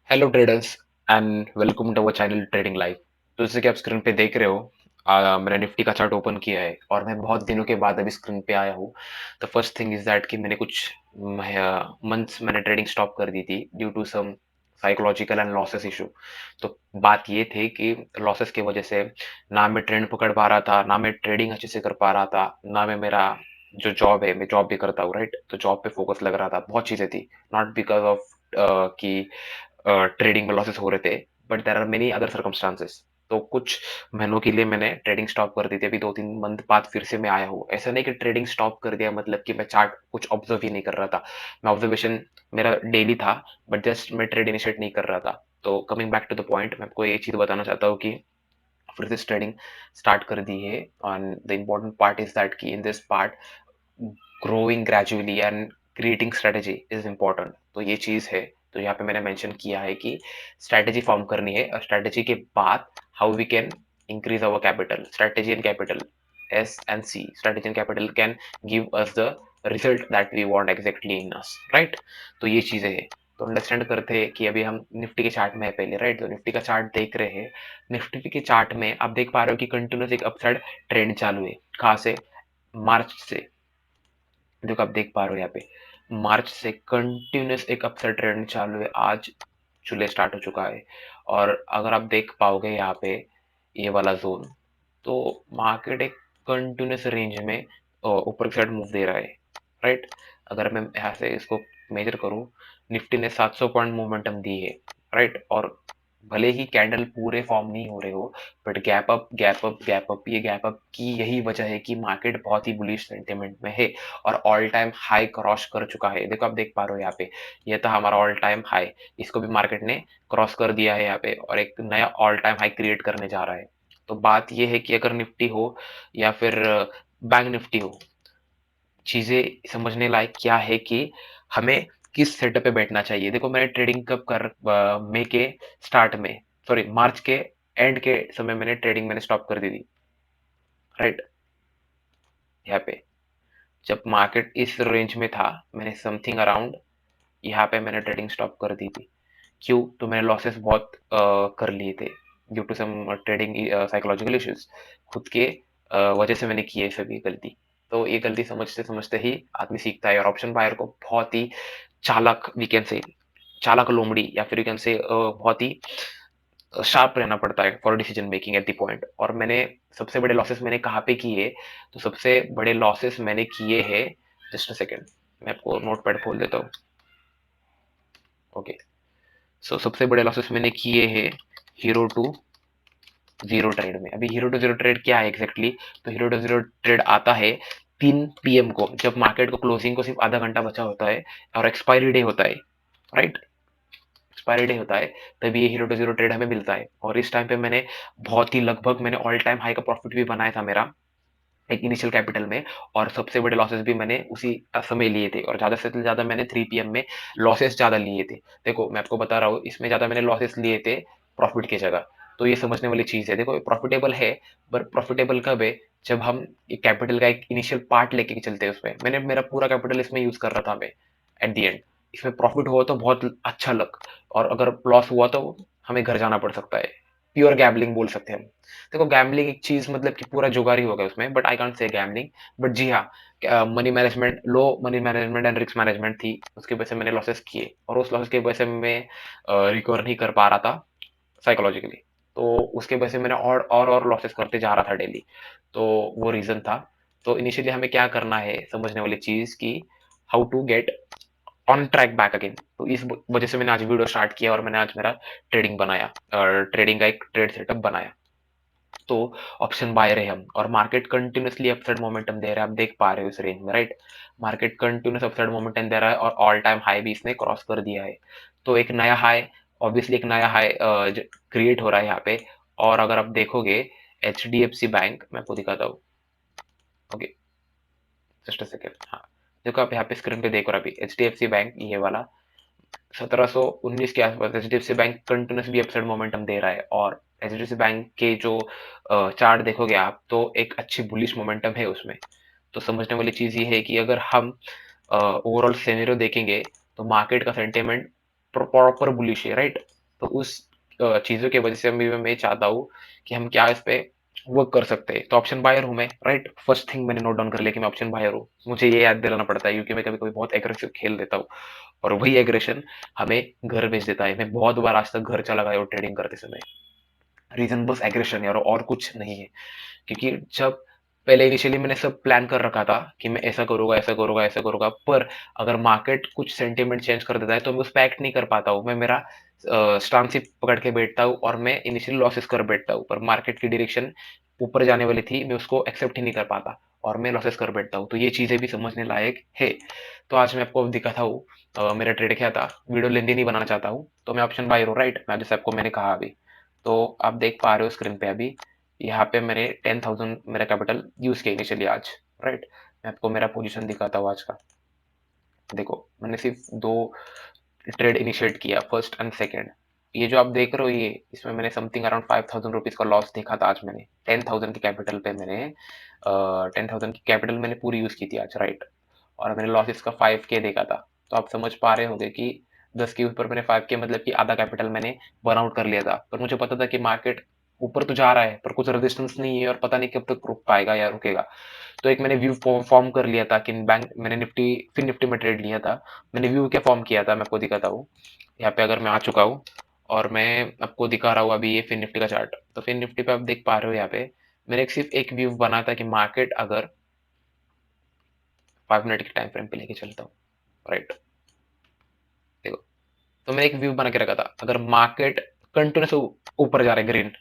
Hello traders and welcome to our channel trading live. तो जैसे कि आप स्क्रीन पे देख रहे हो, मैंने निफ्टी का चार्ट ओपन किया है और मैं बहुत दिनों के बाद अभी स्क्रीन पे आया हूँ। The first thing is that कि मैंने कुछ मंथ्स मैंने ट्रेडिंग स्टॉप कर दी थी due to some psychological and losses issue. तो बात ये थी कि लॉसेस की वजह से ना मैं ट्रेंड पकड़ पा रहा था, ना मैं ट्रेडिंग अच्छे से कर पा रहा था, ना मैं मेरा जो जॉब है, मैं जॉब भी करता हूँ राइट, तो जॉब पे फोकस लग रहा था। बहुत चीजें थी, नॉट बिकॉज ऑफ कि ट्रेडिंग में लॉसेस हो रहे थे, but there are many other circumstances. तो कुछ महीनों के लिए मैंने ट्रेडिंग स्टॉप कर दी थी। अभी 2-3 मंथ बाद फिर से मैं आया हूँ। ऐसा नहीं कि ट्रेडिंग स्टॉप कर दिया मतलब कि मैं चार्ट कुछ ऑब्जर्व ही नहीं कर रहा था। मैं ऑब्जर्वेशन मेरा डेली था, बट जस्ट मैं ट्रेड इनिशिएट नहीं कर रहा था। तो coming back to the point, मैं आपको ये चीज बताना चाहता हूँ कि फिर से ट्रेडिंग स्टार्ट कर दी है। And the important part is that कि in this part growing gradually and creating strategy is important. तो ये चीज है। तो यहाँ पे मैंने मेंशन किया है कि स्ट्रेटेजी फॉर्म करनी है और स्ट्रेटेजी के बाद how we can increase our capital. Strategy and capital, S and C, strategy and capital can give us the result that we want exactly in us, right. तो ये चीजें हैं। तो अंडरस्टैंड करते हैं कि अभी हम निफ्टी के चार्ट में है पहले, राइट। तो निफ्टी का चार्ट देख रहे हैं। निफ्टी के चार्ट में आप देख पा रहे हो कि कंटिन्यूस एक अपसाइड ट्रेंड चालू है। कहाँ से? मार्च से। देखो आप देख पा रहे हो यहाँ पे मार्च से कंटिन्यूस एक अपसाइड ट्रेंड चालू है। आज जुलाई स्टार्ट हो चुका है और अगर आप देख पाओगे यहाँ पे ये वाला जोन, तो मार्केट एक कंटिन्यूस रेंज में ऊपर की साइड मूव दे रहा है, राइट। अगर मैं यहाँ से इसको मेजर करूँ, निफ्टी ने 700 पॉइंट मोमेंटम दी है, राइट। और भले ही कैंडल पूरे फॉर्म नहीं हो रहे हो, but gap up gap up gap up, ये गैप अप की यही वजह है कि मार्केट बहुत ही बुलिश सेंटिमेंट में है और ऑल टाइम हाई क्रॉस कर चुका है। देखो आप देख पा रहे हो यहाँ पे, ये था हमारा ऑल टाइम हाई। इसको भी मार्केट ने क्रॉस कर दिया है यहाँ पे और एक नया ऑल टाइम हाई क्रिएट करने जा रहा है। तो बात ये है कि अगर निफ्टी हो या फिर बैंक निफ्टी हो, चीजें समझने लायक क्या है कि हमें किस सेटअप पे बैठना चाहिए। देखो मैंने ट्रेडिंग कब कर मई के स्टार्ट में, सॉरी मार्च के एंड के समय मैंने ट्रेडिंग मैंने स्टॉप कर दी थी, राइट। यहाँ पे जब मार्केट इस रेंज में था, मैंने समथिंग अराउंड यहाँ पे मैंने ट्रेडिंग स्टॉप कर दी थी। क्यों? तो मैंने लॉसेस बहुत कर लिए थे due to some trading psychological issues. खुद के वजह से मैंने किए सभी गलती। तो ये गलती समझते समझते ही आदमी सीखता है और ऑप्शन बायर को बहुत ही चालाक, वी कैन से चालाक लोमड़ी, या फिर यू कैन से बहुत ही शार्प रहना पड़ता है for decision making at the point. और मैंने सबसे बड़े लॉसेस मैंने कहाँ पे किए? तो सबसे बड़े लॉसेस मैंने किए हैं, जस्ट अ सेकेंड मैं आपको नोट पैड खोल देता हूँ। ओके, सो सबसे बड़े लॉसेस मैंने किए हैं हीरो टू जीरो ट्रेड में। अभी हीरो टू जीरो ट्रेड क्या है एग्जैक्टली तो हीरो टू जीरो ट्रेड आता है 3 PM को, जब मार्केट को क्लोजिंग को सिर्फ आधा घंटा बचा होता है और एक्सपायरी डे होता है, राइट। एक्सपायरी डे होता है, तभी ये हीरो टू जीरो ट्रेड हमें मिलता है। और इस टाइम पे मैंने बहुत ही लगभग मैंने ऑल टाइम हाई का प्रॉफिट भी बनाया था मेरा एक इनिशियल कैपिटल में। और सबसे बड़े लॉसेस भी मैंने उसी समय लिए थे और ज्यादा से ज्यादा मैंने 3 PM में लॉसेस ज्यादा लिए थे। देखो मैं आपको बता रहा हूँ, इसमें ज्यादा मैंने लॉसेस लिए थे प्रॉफिट की जगह। तो ये समझने वाली चीज है। देखो प्रॉफिटेबल है, पर प्रॉफिटेबल कब है? जब हम एक कैपिटल का एक इनिशियल पार्ट लेके चलते हैं उसमें। मैंने मेरा पूरा कैपिटल इसमें यूज कर रहा था मैं। एट द एंड इसमें प्रॉफिट हुआ तो बहुत अच्छा लक, और अगर लॉस हुआ तो हमें घर जाना पड़ सकता है। प्योर गैम्बलिंग बोल सकते हैं हम। देखो गैम्बलिंग एक चीज मतलब कि पूरा जुगारी हो गया उसमें, but I can't say gambling. But जी हाँ, money management, low money management and risk management थी, उसकी वजह से मैंने लॉसेस किए और उस लॉसेस की वजह से मैं रिकवर नहीं कर पा रहा था साइकोलॉजिकली। तो उसके वजह से मैंने और लॉसेस करते जा रहा था डेली। तो वो रीजन था। तो इनिशियली हमें क्या करना है समझने वाली चीज की, how to get on track back again. तो इस वजह से मैंने आज वीडियो स्टार्ट किया और मैंने आज मेरा ट्रेडिंग बनाया और ट्रेडिंग का एक ट्रेड सेटअप बनाया। तो ऑप्शन बायर है हम, और मार्केट कंटिन्यूसली अपसाइड मोमेंटम दे रहा है, आप देख पा रहे हो इस रेंज में, right. Market continuous upside momentum दे रहा है और ऑल टाइम हाई भी इसने क्रॉस कर दिया है। तो एक नया हाई, ऑब्वियसली एक नया हाई क्रिएट हो रहा है यहाँ पे। और अगर आप देखोगे HDFC बैंक, मैं आपको दिखाता हूँ। Okay, just a second. हाँ, देखो आप यहाँ पे स्क्रीन पे देख रहे हो अभी HDFC बैंक ये वाला 1719 के आसपास HDFC बैंक कंटिन्यूस भी अपसाइड मोमेंटम दे रहा है। और HDFC बैंक के जो चार्ट देखोगे आप, तो एक अच्छी बुलिश मोमेंटम है उसमें। तो समझने वाली चीज ये है कि अगर हम ओवरऑल सिनेरियो देखेंगे तो मार्केट का सेंटिमेंट प्रॉपर बुलिश है, राइट। तो उस चीज़ों की वजह से मैं चाहता हूँ कि हम क्या इस पे वर्क कर सकते हैं। तो ऑप्शन बायर हूँ मैं, राइट? फर्स्ट थिंग मैंने नोट डाउन कर लिया कि मैं ऑप्शन बायर हूँ। मुझे ये याद दिलाना पड़ता है क्योंकि मैं कभी-कभी बहुत एग्रेसिव खेल देता हूँ और वही एग्रेशन हमें घर भेज देता है। मैं बहुत बार आज तक घर चला गया हूँ ट्रेडिंग करते समय। रीज़न बस एग्रेशन है और कुछ नहीं है। क्योंकि जब पहले इनिशियली मैंने सब प्लान कर रखा था कि मैं ऐसा करूँगा, ऐसा करूँगा, ऐसा करूँगा, पर अगर मार्केट कुछ सेंटीमेंट चेंज कर देता है, तो मैं उस पे एक्ट नहीं कर पाता हूँ। मैं मेरा स्टांस ही पकड़ के बैठता हूँ और मैं इनिशियली लॉसेस कर बैठता हूँ, पर मार्केट की डायरेक्शन ऊपर जाने वाली थी, मैं उसको एक्सेप्ट ही नहीं कर पाता और मैं लॉसेस कर बैठता हूँ। तो ये चीज़ें भी समझने लायक है। तो आज मैं आपको दिखाता हूँ मेरा ट्रेड क्या था। वीडियो लेंथी नहीं बनाना चाहता हूँ, तो मैं ऑप्शन बायर हूँ, राइट? मैं जैसे आपको मैंने कहा अभी। तो आप देख पा रहे हो स्क्रीन पे अभी यहाँ पे मैंने 10,000 मेरा कैपिटल यूज़ किया इनिशियली आज, राइट? मैं आपको मेरा पोजीशन दिखाता हूँ आज का। देखो, मैंने सिर्फ 2 ट्रेड इनिशिएट किया, फर्स्ट एंड सेकंड। ये जो आप देख रहे हो ये, इसमें मैंने समथिंग अराउंड 5,000 रुपीज़ का लॉस देखा था आज मैंने। 10,000 की कैपिटल पे मैंने 10,000 की कैपिटल मैंने पूरी यूज़ की थी आज, राइट? और मैंने लॉस इसका 5K देखा था। तो आप समझ पा रहे होंगे कि 10 के ऊपर मैंने 5K मतलब कि आधा कैपिटल मैंने बर्न आउट कर लिया था। पर मुझे पता था कि मार्केट ऊपर तो जा रहा है, पर कुछ रेजिस्टेंस नहीं है और पता नहीं कब तक रुक पाएगा या रुकेगा। तो एक मैंने व्यू फॉर्म कर लिया था कि बैंक मैंने निफ्टी फिर निफ्टी में ट्रेड लिया था। मैंने व्यू क्या फॉर्म किया था मैं आपको दिखाता हूँ। यहाँ पे अगर मैं आ चुका हूँ और मैं आपको दिखा रहा हूँ अभी ये फिर निफ्टी का चार्ट। तो फिर निफ्टी पे आप देख पा रहे हो यहाँ पे मैंने सिर्फ एक व्यू बना था कि मार्केट अगर 5 मिनट के टाइम फ्रेम पे लेके चलता हूँ, राइट? देखो, तो मैंने एक व्यू बना के रखा था अगर मार्केट कंटिन्यूस ऊपर जा रहा है ग्रीन,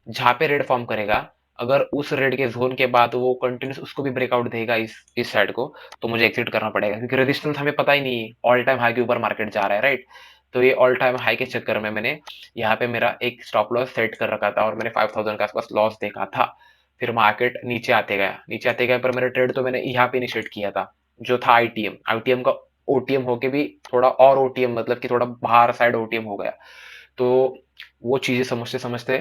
जहां पे रेड फॉर्म करेगा, अगर उस रेड के जोन के बाद वो कंटिन्यूस उसको भी ब्रेकआउट देगा इस साइड को, तो मुझे एग्जिट करना पड़ेगा क्योंकि रेजिस्टेंस हमें पता ही नहीं है। ऑल टाइम हाई के ऊपर मार्केट जा रहा है, राइट? तो ये ऑल टाइम हाई के चक्कर में मैंने यहाँ पे मेरा एक स्टॉप लॉस सेट कर रखा था और मैंने 5,000 के आसपास लॉस देखा था। फिर मार्केट नीचे आते गया, पर मेरा ट्रेड तो मैंने यहाँ पे इनिशिएट किया था, जो था आईटीएम। आईटीएम का ओटीएम होके भी थोड़ा और ओटीएम मतलब कि थोड़ा बाहर साइड ओटीएम हो गया। तो वो चीजें समझते समझते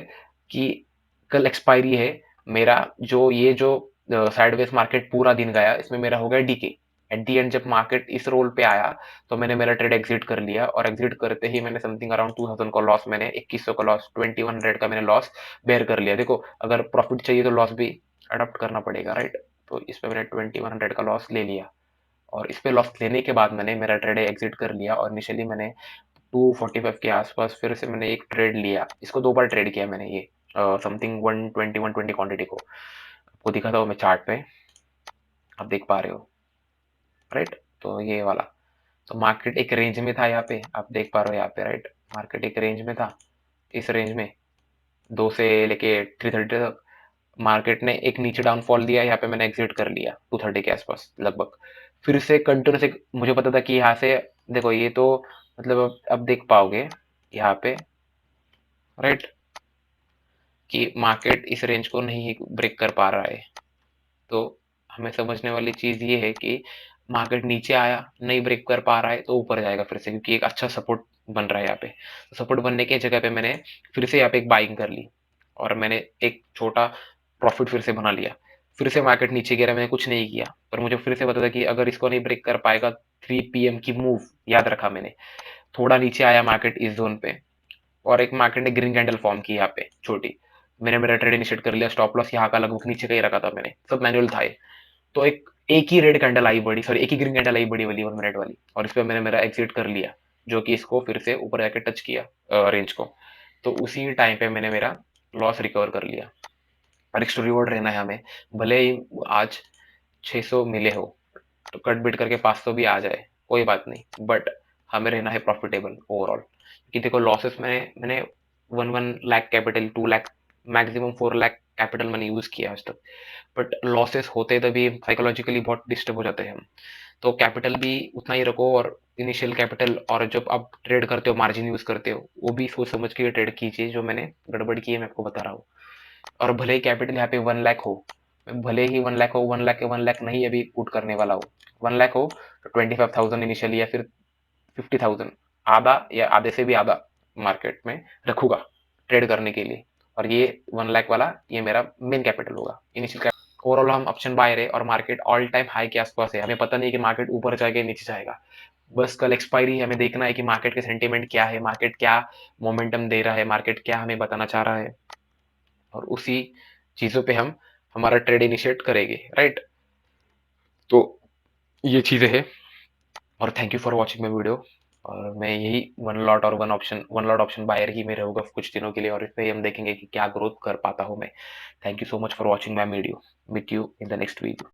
कि कल एक्सपायरी है मेरा, जो साइडवेज मार्केट पूरा दिन गया, इसमें मेरा हो गया डीके। एट दी एंड जब मार्केट इस रोल पे आया, तो मैंने मेरा ट्रेड एग्जिट कर लिया और एग्जिट करते ही मैंने समथिंग अराउंड 2,000 का लॉस, मैंने 2100 का लॉस, 2100 का मैंने लॉस बेयर कर लिया। देखो, अगर प्रॉफिट चाहिए तो लॉस भी अडॉप्ट करना पड़ेगा, राइट? तो इस पे मैंने 2100 का लॉस ले लिया और इस पे लॉस लेने के बाद मैंने मेरा ट्रेड एग्जिट कर लिया और इनिशियली मैंने 245 के आसपास फिर से मैंने एक ट्रेड लिया। इसको 2 बार ट्रेड किया मैंने ये समथिंग 120 120 क्वांटिटी को। आपको दिखाता हूँ मैं चार्ट पे, आप देख पा रहे हो, राइट? तो ये वाला, तो मार्केट एक रेंज में था यहाँ पे, आप देख पा रहे हो यहाँ पे, राइट? मार्केट एक रेंज में था, इस रेंज में 2 से लेके 330 तक मार्केट ने एक नीचे डाउनफॉल दिया, यहाँ पे मैंने एग्जिट कर लिया 230 के आसपास लगभग। फिर से कंटिन्यूस एक मुझे पता था कि यहाँ से देखो ये तो मतलब अब देख पाओगे यहाँ पे, राइट? कि मार्केट इस रेंज को नहीं ब्रेक कर पा रहा है। तो हमें समझने वाली चीज ये है कि मार्केट नीचे आया, नहीं ब्रेक कर पा रहा है तो ऊपर जाएगा फिर से, क्योंकि एक अच्छा सपोर्ट बन रहा है यहाँ पे। तो सपोर्ट बनने की जगह पे मैंने फिर से यहाँ पे एक बाइंग कर ली और मैंने एक छोटा प्रॉफिट फिर से बना लिया। फिर से मार्केट नीचे गिरा, मैंने कुछ नहीं किया, पर मुझे फिर से पता था कि अगर इसको नहीं ब्रेक कर पाएगा, 3 PM की मूव याद रखा मैंने। थोड़ा नीचे आया मार्केट इस जोन पे और एक मार्केट ने ग्रीन कैंडल फॉर्म की यहाँ पे छोटी, मैंने मेरा ट्रेड इनिशिएट कर लिया। स्टॉप लॉस यहाँ का लगभग नीचे का ही रखा था मैंने, सब मैनुअल था ये। तो एक एक ही रेड कैंडल आई बड़ी, सॉरी एक ही ग्रीन कैंडल आई बड़ी वाली 1 मिनट वाली, और इस पे मैंने मेरा एग्जिट कर लिया, जो कि इसको फिर से ऊपर जाके टच किया रेंज को। तो उसी टाइम पे मैंने मेरा लॉस रिकवर कर लिया। और एक रिवॉर्ड रहना है हमें, भले ही आज 600 मिले हो, तो कट बिट करके 500 भी आ जाए कोई बात नहीं, बट हमें रहना है प्रॉफिटेबल ओवरऑल। क्योंकि देखो लॉसेस में मैंने 1 lakh capital, 2 lakh, maximum 4 lakh capital मैंने यूज किया आज तक, बट लॉसेस होते तभी साइकोलॉजिकली बहुत डिस्टर्ब हो जाते हैं हम। तो कैपिटल भी उतना ही रखो, और इनिशियल कैपिटल, और जब आप ट्रेड करते हो मार्जिन यूज करते हो वो भी सोच समझ के ट्रेड कीजिए। जो मैंने गड़बड़ की है मैं आपको बता रहा हूँ। और भले ही कैपिटल यहाँ पे 1 लाख हो, भले ही 1 लाख हो, 1 लाख नहीं अभी पुट करने वाला हो, 1 लाख हो तो 25,000 इनिशियली या फिर 50,000, आधा या आधे से भी आधा मार्केट में रखूंगा ट्रेड करने के लिए। और ये 1 लाख वाला ये मेरा मेन कैपिटल होगा इनिशियल। ओवरऑल हम ऑप्शन बायर है और मार्केट ऑल टाइम हाई के आसपास है, हमें पता नहीं कि मार्केट ऊपर जाएगा नीचे जाएगा। बस कल एक्सपायरी हमें देखना है कि मार्केट का सेंटीमेंट क्या है, मार्केट क्या मोमेंटम दे रहा है, मार्केट क्या हमें बताना चाह रहा है और उसी चीज़ों पे हम हमारा ट्रेड इनिशिएट करेंगे, राइट? तो ये चीज़ें हैं और thank you for watching my video और मैं यही वन लॉट ऑप्शन बायर ही में रहूँगा कुछ दिनों के लिए और इस पे हम देखेंगे कि क्या ग्रोथ कर पाता हूँ मैं। Thank you so much for watching my video. Meet you in the next video.